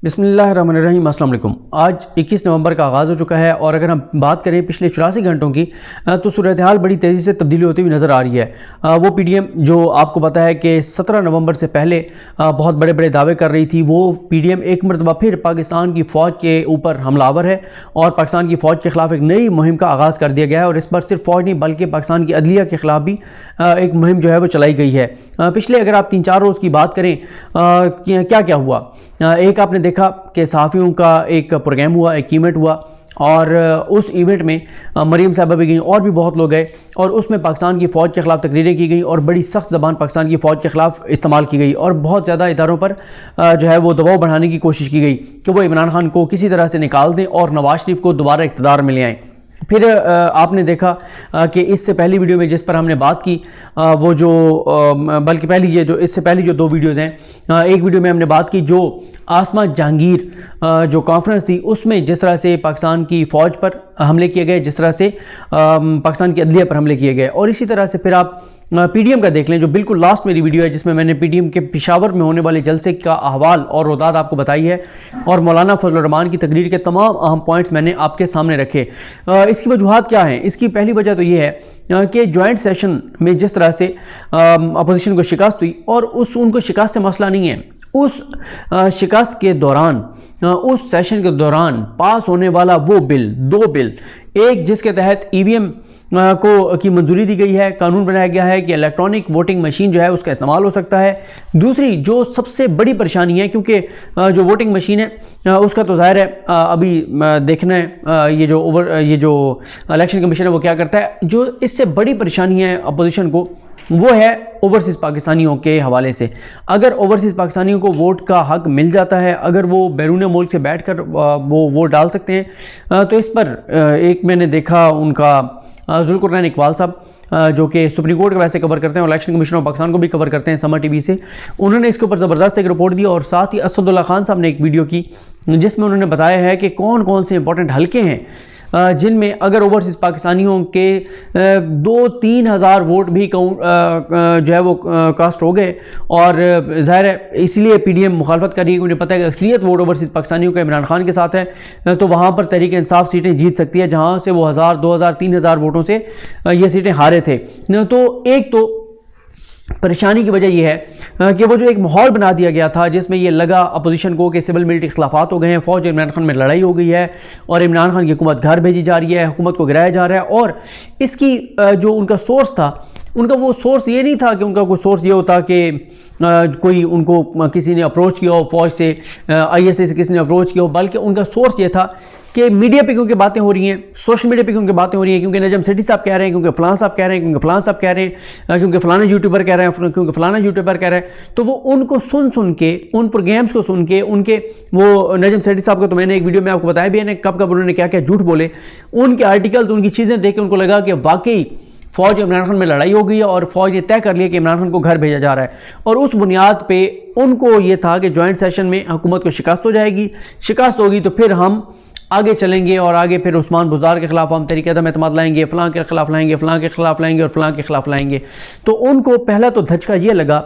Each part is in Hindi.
बिस्मिल्लाहिर्रहमानिर्रहीम, अस्सलाम वालेकुम। आज 21 नवंबर का आगाज़ हो चुका है और अगर हम बात करें पिछले 84 घंटों की तो सूरत हाल बड़ी तेज़ी से तब्दीली होती हुई नज़र आ रही है। वो पीडीएम जो आपको पता है कि 17 नवंबर से पहले बहुत बड़े बड़े दावे कर रही थी, वो पीडीएम एक मरतबा फिर पाकिस्तान की फ़ौज के ऊपर हमलावर है और पाकिस्तान की फ़ौज के ख़िलाफ़ एक नई मुहिम का आगाज़ कर दिया गया है। और इस पर सिर्फ फ़ौज नहीं बल्कि पाकिस्तान की अदलिया के ख़िलाफ़ भी एक मुहिम जो है वो चलाई गई है। पिछले अगर आप 3-4 रोज़ की बात करें क्या क्या हुआ, एक आपने देखा कि सहाफ़ियों का एक प्रोग्राम हुआ, एक इवेंट हुआ और उस इवेंट में मरीम साहबा भी गई और भी बहुत लोग गए और उसमें पाकिस्तान की फ़ौज के ख़िलाफ़ तकरीरें की गई और बड़ी सख्त ज़बान पाकिस्तान की फ़ौज के ख़िलाफ़ इस्तेमाल की गई और बहुत ज़्यादा इदारों पर जो है वो दबाव बढ़ाने की कोशिश की गई कि वो इमरान खान को किसी तरह से निकाल दें और नवाज शरीफ को दोबारा इक़्तिदार में ले आएँ। फिर आपने देखा कि इससे पहली वीडियो में जिस पर हमने बात की वो जो बल्कि पहली ये जो इससे पहली जो 2 वीडियोज़ हैं, एक वीडियो में हमने बात की जो आसमा जहांगीर जो कॉन्फ्रेंस थी उसमें जिस तरह से पाकिस्तान की फ़ौज पर हमले किए गए, जिस तरह से पाकिस्तान की अदलिया पर हमले किए गए। और इसी तरह से फिर आप पीडीएम का देख लें जो बिल्कुल लास्ट मेरी वीडियो है जिसमें मैंने पीडीएम के पेशावर में होने वाले जलसे का अहवाल और रोदाद आपको बताई है और मौलाना फजल रहमान की तकरीर के तमाम अहम पॉइंट्स मैंने आपके सामने रखे। इसकी वजूहात क्या हैं? इसकी पहली वजह तो ये है कि जॉइंट सेशन में जिस तरह से अपोजिशन को शिकस्त हुई और उनको शिकस्त से मसला नहीं है, उस शिकस्त के दौरान उस सेशन के दौरान पास होने वाला वो बिल 2 बिल, एक जिसके तहत ईवीएम की मंजूरी दी गई है, कानून बनाया गया है कि इलेक्ट्रॉनिक वोटिंग मशीन जो है उसका इस्तेमाल हो सकता है। दूसरी जो सबसे बड़ी परेशानी है, क्योंकि जो वोटिंग मशीन है उसका तो ज़ाहिर है अभी देखना है ये जो इलेक्शन कमीशन है वो क्या करता है। जो इससे बड़ी परेशानी है अपोजिशन को वो है ओवरसीज़ पाकिस्तानियों के हवाले से। अगर ओवरसीज़ पाकिस्तानियों को वोट का हक मिल जाता है, अगर वो बैरून मुल्क से बैठकर वो वोट डाल सकते हैं, तो इस पर एक मैंने देखा उनका जुल्कुरनैन इकबाल साहब जो कि सुप्रीम कोर्ट का वैसे कवर करते हैं और इलेक्शन कमीशन ऑफ पाकिस्तान को भी कवर करते हैं समर टीवी से, उन्होंने इसके ऊपर ज़बरदस्त एक रिपोर्ट दी। और साथ ही असदुल्ला खान साहब ने एक वीडियो की जिसमें उन्होंने बताया है कि कौन कौन से इंपॉर्टेंट हलके हैं जिनमें अगर ओवरसीज़ पाकिस्तानियों के 2-3 हज़ार वोट भी जो है वो कास्ट हो गए। और ज़ाहिर है इसलिए पीडीएम मुखालफत कर रही है, उन्हें पता है कि अक्सरियत वोट ओवरसीज़ पाकिस्तानियों का इमरान खान के साथ है, तो वहाँ पर तहरीक इंसाफ सीटें जीत सकती है जहाँ से वो 1000, 2000, 3000 वोटों से ये सीटें हारे थे। तो एक तो परेशानी की वजह यह है कि वो जो एक माहौल बना दिया गया था जिसमें ये लगा अपोजिशन को कि सिविल मिलिट्री इख्तिलाफात हो गए हैं, फ़ौज इमरान खान में लड़ाई हो गई है और इमरान खान की हुकूमत घर भेजी जा रही है, हुकूमत को गिराया जा रहा है। और इसकी जो उनका सोर्स था, उनका वो सोर्स ये नहीं था कि उनका कोई सोर्स ये होता कि कोई उनको किसी ने अप्रोच किया हो, फ़ौज से ISA से किसी ने अप्रोच किया हो, बल्कि उनका सोर्स ये था कि मीडिया पे क्योंकि बातें हो रही हैं, सोशल मीडिया पे क्योंकि बातें हो रही हैं, क्योंकि नजम सेठी साहब कह रहे हैं, क्योंकि फलां साहब कह रहे हैं, क्योंकि फलां साहब कह रहे हैं, क्योंकि फलाना यूट्यूबर कह रहे हैं, क्योंकि फलाना यूट्यूबर कह रहे हैं, तो वो उनको सुन के उन प्रोग्राम्स को सुन के उनके वो नजम सेठी साहब को तो मैंने एक वीडियो में आपको बताया भी है कब कब उन्होंने क्या क्या झूठ बोले, उनके आर्टिकल्स उनकी चीज़ें देख के उनको लगा कि वाकई फ़ौज इमरान खान में लड़ाई हो गई है और फ़ौज ने तय कर लिया कि इमरान खान को घर भेजा जा रहा है। और उस बुनियाद पे उनको ये था कि जॉइंट सेशन में हुकूमत को शिकस्त हो जाएगी, शिकस्त होगी तो फिर हम आगे चलेंगे और आगे फिर उस्मान बुज़ार के ख़िलाफ़ हम तहरीक अदम एतमाद लाएंगे, फ़लाँ के ख़िलाफ़ लाएंगे, फ़लाँ के ख़िलाफ़ लाएंगे और फ़लाँ के ख़िलाफ़ लाएंगे। तो उनको पहला तो धचका ये लगा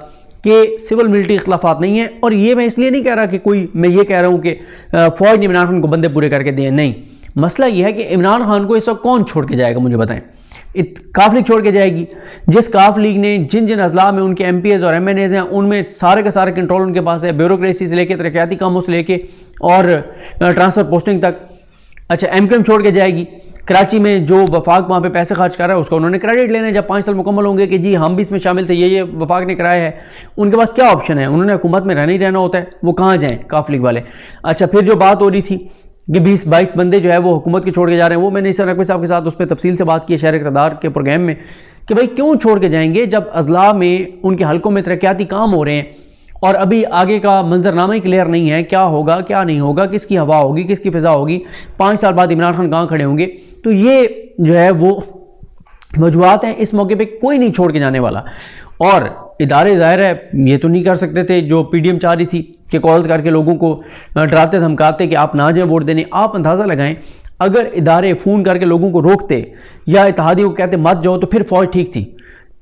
कि सिविल मिलिट्री इख्तिलाफात नहीं है। और ये मैं इसलिए नहीं कह रहा कि मैं ये कह रहा हूँ कि फ़ौज ने इमरान खान को बंदे पूरे करके दिए, नहीं। मसला ये है कि इमरान खान को इस वक्त कौन छोड़ के जाएगा, मुझे बताएं। काफ लीग छोड़ के जाएगी, जिस काफ लीग ने जिन जिन अजला में उनके MPs और MNAs हैं उनमें सारे का सारा कंट्रोल उनके पास है, ब्यूरोक्रेसी से लेके तरक्याती कामों से लेके और ट्रांसफ़र पोस्टिंग तक। अच्छा, MQM छोड़ के जाएगी, कराची में जो वफाक वहाँ पे पैसे खर्च कर रहा है उसका उन्होंने क्रेडिट लेना है जब 5 साल मुकम्मल होंगे कि जी हम भी इसमें शामिल थे, ये वफाक ने कराया है। उनके पास क्या ऑप्शन है? उन्होंने हुकूमत में रहना ही रहना होता है, वो कहाँ जाएँ काफ लीग वाले। अच्छा, फिर जो बात हो रही थी कि 20-22 बंदे जो है वो हुकूमत के छोड़ के जा रहे हैं, वो मैंने इस नकवी साहब के साथ उस पर तफसील से बात की है शहर इक़्तिदार के प्रोग्राम में कि भाई क्यों छोड़ के जाएंगे जब अजला में उनके हलकों में तरक्याती काम हो रहे हैं और अभी आगे का मंजरनामा ही क्लियर नहीं है, क्या होगा क्या नहीं होगा, किसकी हवा होगी किसकी फ़िज़ा होगी, 5 साल बाद इमरान खान कहाँ खड़े होंगे। तो ये जो है वो वजूहात हैं, इस मौके पे कोई नहीं छोड़ के जाने वाला। और इदारे ज़ाहिर है ये तो नहीं कर सकते थे जो पीडीएम चाह रही थी कि कॉल्स करके लोगों को डराते धमकाते कि आप ना जाएं वोट देने। आप अंदाज़ा लगाएं अगर इदारे फ़ोन करके लोगों को रोकते या इत्तेहादियों को कहते मत जाओ तो फिर फ़ौज ठीक थी।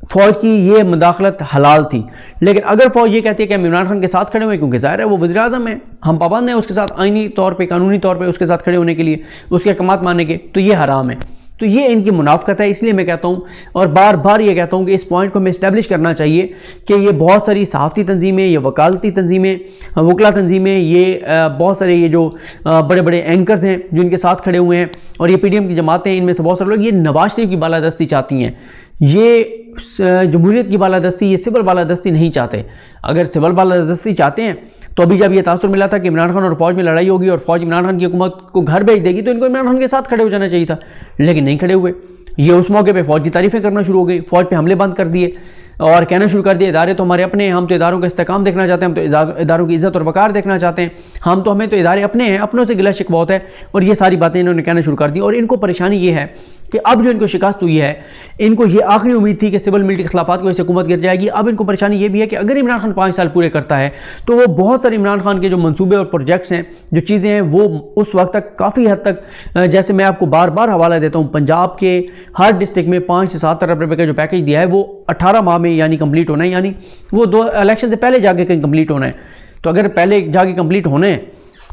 फ़ौज की ये मुदाखलत हलाल थी। लेकिन अगर फ़ौज ये कहती है कि हम इमरान खान के साथ खड़े हुए, क्योंकि ज़ाहिर है वो वज़ीर आज़म है, हम पाबंद हैं उसके साथ आईनी तौर पे, कानूनी तौर पे उसके साथ खड़े होने के लिए, उसके अहकामात मानने के, तो ये हराम है। तो ये इनकी मुनाफ़क़त है। इसलिए मैं कहता हूँ और बार बार ये कहता हूँ कि इस पॉइंट को हमें इस्टेब्लिश करना चाहिए कि ये बहुत सारी सहाफ़ती तंजीमें, ये वकालती तंजीमें, वकला तंजीमें, ये बहुत सारे ये जो बड़े बड़े एंकर्स हैं जो इनके साथ खड़े हुए हैं, और ये PDM की जमातें, इनमें से बहुत सारे लोग ये नवाज शरीफ की बालादस्ती चाहती हैं। ये जमहूरियत की बालादस्ती, ये सिविल बालादस्ती नहीं चाहते। अगर सिविल बालादस्ती चाहते हैं तो अभी जब ये तासुर मिला था कि इमरान खान और फ़ौज में लड़ाई होगी और फ़ौज इमरान खान की हुकूमत को घर भेज देगी, तो इनको इमरान खान के साथ खड़े हो जाना चाहिए था, लेकिन नहीं खड़े हुए। ये उस मौके पे फ़ौज की तारीफ़ें करना शुरू हो गई, फ़ौज पे हमले बंद कर दिए और कहना शुरू कर दिया इदारे तो हमारे अपने हैं, हम तो इदारों का इस्तेकाम देखना चाहते हैं, हम तो इदारों की इज़्ज़त और वक़ार देखना चाहते हैं, हमें तो इदारे अपने हैं, अपनों से गिला शिकवा होता है। और ये सारी बातें इन्होंने कहना शुरू कर दी। और इनको परेशानी ये है कि अब जो इनको शिकस्त हुई है, इनको ये आखिरी उम्मीद थी कि सिविल मिलिट्री खिलाफात की वजह से हुकूमत गिर जाएगी। अब इनको परेशानी ये भी है कि अगर इमरान खान 5 साल पूरे करता है तो वो बहुत सारे इमरान खान के जो मंसूबे और प्रोजेक्ट्स हैं, जो चीज़ें हैं, वो उस वक्त तक काफ़ी हद तक, जैसे मैं आपको बार बार हवाला देता हूँ, पंजाब के हर डिस्ट्रिक्ट में 5 से 7 अरब रुपये का जो पैकेज दिया है वो 18 माह में यानी कंप्लीट होना है, यानी वो 2 इलेक्शन से पहले जाके कहीं कंप्लीट होना है। तो अगर पहले जाके कंप्लीट होने हैं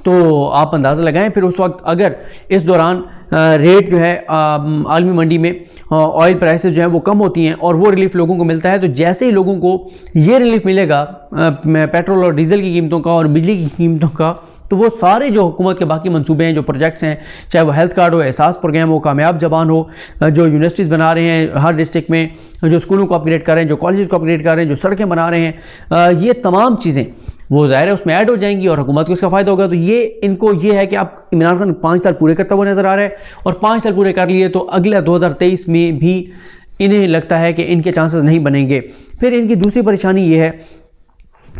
तो आप अंदाज़ा लगाएं, फिर उस वक्त अगर इस दौरान रेट जो है आलमी मंडी में ऑयल प्राइसेस जो है वो कम होती हैं और वो रिलीफ लोगों को मिलता है, तो जैसे ही लोगों को ये रिलीफ मिलेगा पेट्रोल और डीजल की कीमतों का और बिजली की कीमतों का, तो वो सारे जो हुकूमत के बाकी मंसूबे हैं, जो प्रोजेक्ट्स हैं, चाहे वो हेल्थ कार्ड हो, एहसास प्रोग्राम हो, कामयाब जवान हो, जो यूनिवर्सिटीज़ बना रहे हैं हर डिस्ट्रिक्ट में, जो स्कूलों को अपग्रेड कर रहे हैं, जो कॉलेज को अपग्रेड कर रहे हैं, जो सड़कें बना रहे हैं, ये तमाम चीज़ें वो ज़ाहिर है उसमें ऐड हो जाएंगी और हुकूमत को इसका फ़ायदा होगा। तो ये इनको ये है कि आप इमरान खान 5 साल पूरे करता हुआ नज़र आ रहा है, और 5 साल पूरे कर लिए तो अगला 2023 में भी इन्हें लगता है कि इनके चांसेस नहीं बनेंगे। फिर इनकी दूसरी परेशानी ये है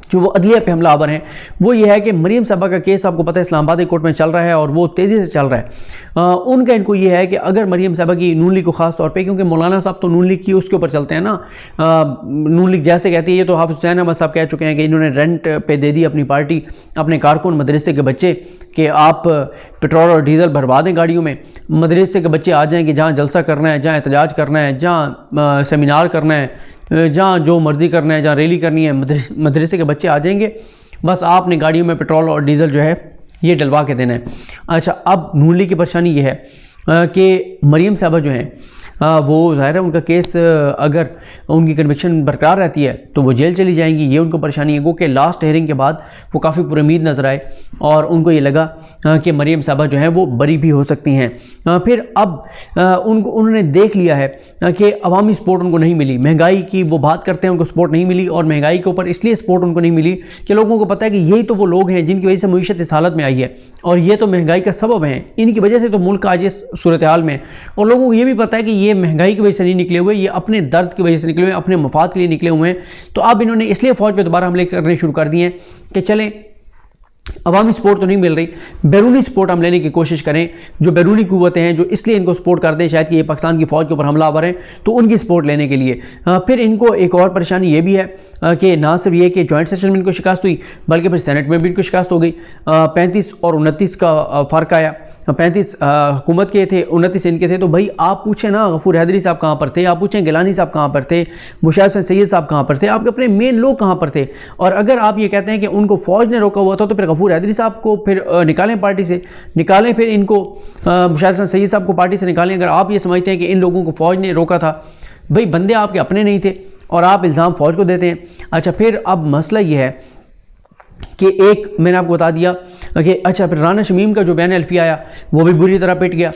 जो वो अदलिया पे हमलावर हैं, वो ये है कि मरीम साहबा का केस आपको पता है इस्लामाबाद कोर्ट में चल रहा है और वो तेज़ी से चल रहा है। उनका इनको ये है कि अगर मरीम साहबा की नून लीग को ख़ास तौर पे, क्योंकि मौलाना साहब तो नून लीग की उसके ऊपर चलते हैं ना, नून लीग जैसे कहती है, ये तो हाफिज़ हुसैन अहमद साहब कह चुके हैं कि इन्होंने रेंट पे दे दी अपनी पार्टी अपने कारकुन मदरसे के बच्चे कि आप पेट्रोल और डीजल भरवा दें गाड़ियों में, मदरसे के बच्चे आ जाएंगे, जहाँ जलसा करना है, जहाँ एहतजाज करना है, जहाँ सेमिनार करना है, जहाँ जो मर्ज़ी करना है, जहाँ रैली करनी है, मदरसे के बच्चे आ जाएंगे, बस आपने गाड़ियों में पेट्रोल और डीजल जो है ये डलवा के देना है। अच्छा, अब नून लीग की परेशानी ये है कि मरीम साहबा जो हैं वो ज़ाहिर है उनका केस अगर उनकी कन्विक्शन बरकरार रहती है तो वो जेल चली जाएंगी, ये उनको परेशानी है। वो कि लास्ट हेयरिंग के बाद वो काफ़ी पुरुमीद नज़र आए और उनको ये लगा कि मरीम साहबा जो हैं वो बरी भी हो सकती हैं। फिर अब उन्होंने देख लिया है कि अवामी सपोर्ट उनको नहीं मिली, महंगाई की वो बात करते हैं, उनको सपोर्ट नहीं मिली, और महंगाई के ऊपर इसलिए सपोर्ट उनको नहीं मिली कि लोगों को पता है कि यही तो वो लोग हैं जिनकी वजह से मईशत इस हालत में आई है और ये तो महंगाई का सबब है, इनकी वजह से तो मुल्क आज इस सूरत हाल में। और लोगों को ये भी पता है कि ये महंगाई की वजह से नहीं निकले हुए, ये अपने दर्द की वजह से निकले हुए, अपने मफाद के लिए निकले हुए हैं। तो अब इन्होंने इसलिए फ़ौज पर दोबारा हमले करने शुरू कर दिए हैं कि चलें अवामी सपोर्ट तो नहीं मिल रही, बैरूनी सपोर्ट हम लेने की कोशिश करें, जो बैरूनी कुव्वतें हैं जो इसलिए इनको सपोर्ट कर दें शायद कि ये पाकिस्तान की फ़ौज के ऊपर हमलावर हैं, तो उनकी सपोर्ट लेने के लिए। फिर इनको एक और परेशानी ये भी है कि ना सिर्फ ये कि जॉइंट सेशन में इनको शिकस्त हुई, बल्कि फिर सेनेट में भी इनको शिकस्त हो गई। 35 और 29 का फ़र्क आया, 35 हुकूमत के थे, 29 इनके थे। तो भाई आप पूछें ना, गफूर हैदरी साहब कहाँ पर थे, आप पूछें गिलानी साहब कहाँ पर थे, मुशाहिद हुसैन सैयद साहब कहाँ पर थे, आपके अपने मेन लोग कहाँ पर थे। और अगर आप ये कहते हैं कि उनको फ़ौज ने रोका हुआ था तो फिर गफूर हैदरी साहब को फिर निकालें, पार्टी से निकालें, फिर इनको मुशाहिद हुसैन सैयद साहब को पार्टी से निकालें। अगर आप ये समझते हैं कि इन लोगों को फ़ौज ने रोका था, भाई बंदे आपके अपने नहीं थे और आप इल्ज़ाम फ़ौज को देते हैं। अच्छा, फिर अब मसला ये है कि एक मैंने आपको बता दिया कि अच्छा, फिर राना शमीम का जो बयान अल्फी आया वो भी बुरी तरह पिट गया,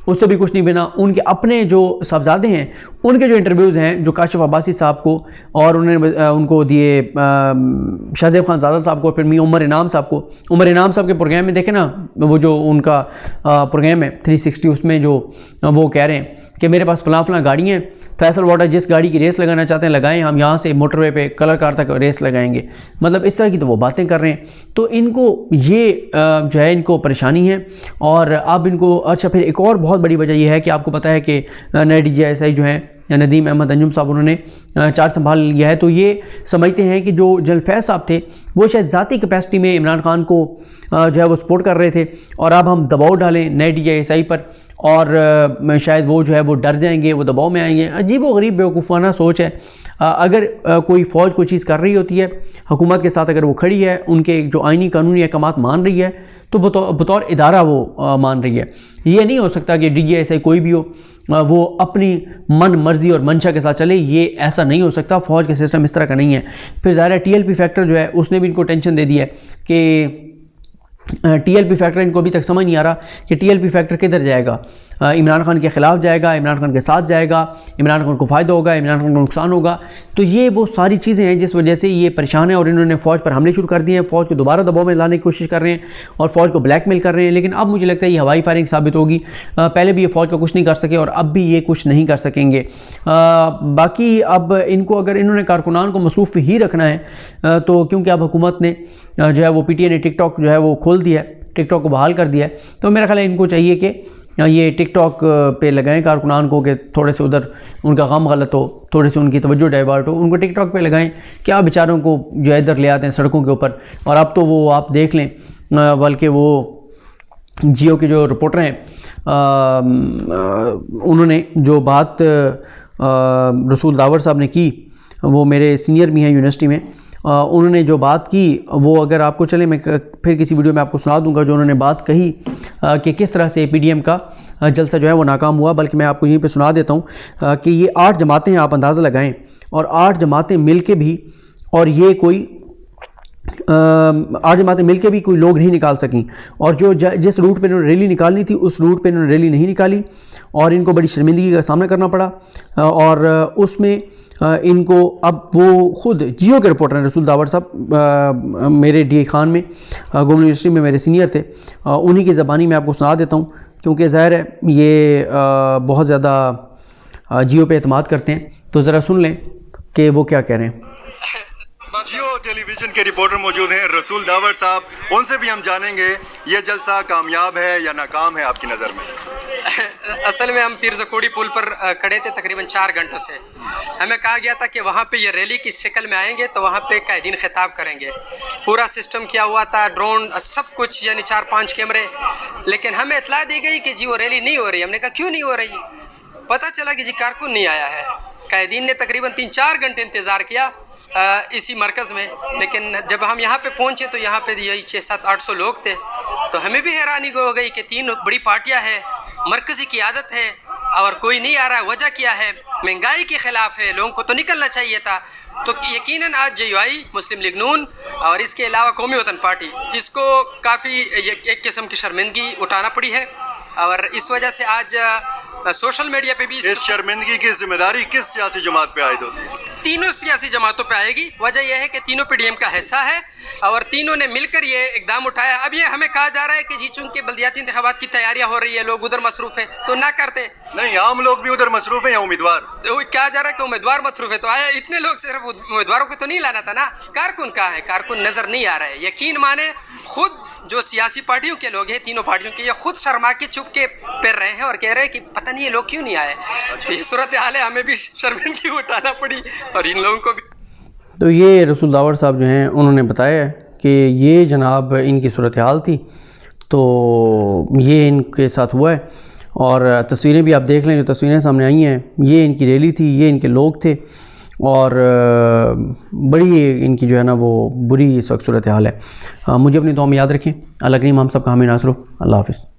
उससे भी कुछ नहीं बना। उनके अपने जो साहबजादे हैं उनके जो इंटरव्यूज़ हैं, जो काशिफ अब्बासी साहब को और उन्होंने उनको दिए शाहजेब खान ज़ादा साहब को, फिर मी उमर इनाम साहब को। उमर इनाम साहब के प्रोग्राम में देखें ना, वो जो उनका प्रोग्राम है 360, उसमें जो वो कह रहे हैं कि मेरे पास फ़लाँ फ़लाँ गाड़ियाँ हैं, फैसल वाटर जिस गाड़ी की रेस लगाना चाहते हैं लगाएं, हम यहाँ से मोटरवे पे कलर कार तक रेस लगाएंगे। मतलब इस तरह की तो वो बातें कर रहे हैं। तो इनको ये जो है इनको परेशानी है। और अब इनको अच्छा, फिर एक और बहुत बड़ी वजह यह है कि आपको पता है कि नए DGI जो हैं नदीम अहमद अंजुम साहब, उन्होंने चार्ज संभाल लिया है। तो ये समझते हैं कि जो जलफैज़ साहब थे वो शायद ज़ाती कैपेसिटी में इमरान खान को जो है वो सपोर्ट कर रहे थे, और अब हम दबाव डालें नए DGI पर और शायद वो जो है वो डर जाएंगे, वो दबाव में आएंगे। अजीब व गरीब बेवकूफ़ाना सोच है। अगर कोई फ़ौज कोई चीज़ कर रही होती है, हुकूमत के साथ अगर वो खड़ी है, उनके जो आइनी कानूनी अहकामात मान रही है, तो बतौर इदारा वो मान रही है। ये नहीं हो सकता कि DGI कोई भी हो वो अपनी मन मर्जी और मंशा के साथ चले, ये ऐसा नहीं हो सकता। फ़ौज का सिस्टम इस तरह का नहीं है। फिर ज़ाहिर है TLP फैक्टर जो है उसने भी इनको टेंशन दे दी है कि TLP फैक्टर इनको अभी तक समझ नहीं आ रहा कि TLP फैक्टर किधर जाएगा। इमरान खान के ख़िलाफ़ जाएगा, इमरान खान के साथ जाएगा, इमरान खान को फ़ायदा होगा, इमरान खान को नुकसान होगा। तो ये वो सारी चीज़ें हैं जिस वजह से ये परेशान है और इन्होंने फ़ौज पर हमले शुरू कर दिए हैं। फ़ौज को दोबारा दबाव में लाने की कोशिश कर रहे हैं और फ़ौज को ब्लैकमेल कर रहे हैं। लेकिन अब मुझे लगता है ये हवाई फायरिंग साबित होगी। पहले भी ये फ़ौज का कुछ नहीं कर सके और अब भी ये कुछ नहीं कर सकेंगे। बाकी अब इनको अगर इन्होंने कारकुनान को मसरूफ़ ही रखना है तो क्योंकि अब हुकूमत ने जो है वो PTI ने टिकटॉक जो है वो खोल दिया है, टिकटॉक को बहाल कर दिया है, तो मेरा ख्याल है इनको चाहिए कि ये टिकटॉक पे लगाएं कारकुनान को कि थोड़े से उधर उनका गम गलत हो, थोड़े से उनकी तवज्जो डाइवर्ट हो, उनको टिकटॉक पे लगाएं। क्या बेचारों को जो है इधर ले आते हैं सड़कों के ऊपर। और अब तो वो आप देख लें, बल्कि वो जियो के जो रिपोर्टर हैं उन्होंने जो बात रसूल दावर साहब ने की, वो मेरे सीनियर भी हैं यूनिवर्सिटी में, उन्होंने जो बात की वो अगर आपको चले मैं फिर किसी वीडियो में आपको सुना दूंगा जो उन्होंने बात कही कि किस तरह से PDM का जलसा जो है वो नाकाम हुआ। बल्कि मैं आपको यहीं पे सुना देता हूँ कि ये 8 जमातें हैं, आप अंदाज़ा लगाएं, और 8 जमातें मिल के भी, और ये कोई 8 जमातें मिल के भी कोई लोग नहीं निकाल सकें। और जो जिस रूट पे इन्होंने रैली निकालनी थी उस रूट पे इन्होंने रैली नहीं निकाली और इनको बड़ी शर्मिंदगी का सामना करना पड़ा। और उसमें इनको अब वो खुद जियो के रिपोर्टर हैं रसूल दावर साहब, मेरे DI खान में गवर्नमेंट यूनिवर्सिटी में मेरे सीनियर थे, उन्हीं की ज़बानी में आपको सुना देता हूँ क्योंकि ज़ाहिर है ये बहुत ज़्यादा जियो पे एतमाद करते हैं। तो ज़रा सुन लें कि वो क्या कह रहे हैं। जियो टेलीविज़न के रिपोर्टर मौजूद हैं रसूल दावर साहब, उनसे भी हम जानेंगे ये जलसा कामयाब है या नाकाम है आपकी नज़र में। असल में हम पीर ज़कोड़ी पुल पर खड़े थे तकरीबन 4 घंटों से। हमें कहा गया था कि वहाँ पे ये रैली की शक्ल में आएंगे तो वहाँ पे कायदीन खिताब करेंगे। पूरा सिस्टम किया हुआ था, ड्रोन सब कुछ, यानी 4-5 कैमरे। लेकिन हमें इतला दी गई कि जी वो रैली नहीं हो रही। हमने कहा क्यों नहीं हो रही? पता चला कि जी कारकुन नहीं आया है। कायदीन ने तकरीबन 3-4 घंटे इंतज़ार किया इसी मरकज़ में। लेकिन जब हम यहाँ पे पहुँचे तो यहाँ पे यही 600-800 लोग थे। तो हमें भी हैरानी हो गई कि 3 बड़ी पार्टियाँ हैं, मरकज़ी क़ियादत है और कोई नहीं आ रहा है। वजह क्या है? महंगाई के ख़िलाफ़ है, लोगों को तो निकलना चाहिए था। तो यकीनन आज JUI, मुस्लिम लीग नून और इसके अलावा कौमी वतन पार्टी, इसको काफ़ी एक किस्म की शर्मिंदगी उठाना पड़ी है। और इस वजह से आज सोशल मीडिया पे भी इस शर्मिंदगी की जिम्मेदारी किस सियासी जमात पे आयद होती है? तीनों सियासी जमातों पे आएगी। वजह यह है कि तीनों PDM का हिस्सा है और तीनों ने मिलकर ये इकदाम उठाया। अब ये हमें कहा जा रहा है कि जी चूंकि बल्दियाती इंतखाबात की तैयारियां हो रही है, लोग उधर मसरूफ़ है तो ना करते। नहीं, आम लोग भी उधर मसरूफ़ हैं या उम्मीदवार? तो क्या जा रहा है कि उम्मीदवार मसरूफ़ है, तो आया इतने लोग सिर्फ उम्मीदवारों को तो नहीं लाना था ना। कारकुन कहाँ है? कारकुन नज़र नहीं आ रहा है। यकीन माने खुद जो सियासी पार्टियों के लोग हैं, तीनों पार्टियों के, ये खुद शर्मा के चुप के फिर रहे हैं और कह रहे हैं कि पता नहीं ये लोग क्यों नहीं आए। तो ये सूरत हाल है, हमें भी शर्मिंदगी उठाना पड़ी और इन लोगों को भी। तो ये रसूल दावर साहब जो हैं उन्होंने बताया कि ये जनाब इनकी सूरत हाल थी, तो ये इनके साथ हुआ है। और तस्वीरें भी आप देख लें, जो तस्वीरें सामने आई हैं, ये इनकी रैली थी, ये इनके लोग थे और बड़ी इनकी जो है ना वो बुरी इस वक्त सूरत हाल है। मुझे अपनी दुआ में याद रखें। अल्लाह करीम हम सब का हमें नासर हो। अल्लाह हाफ़िज़।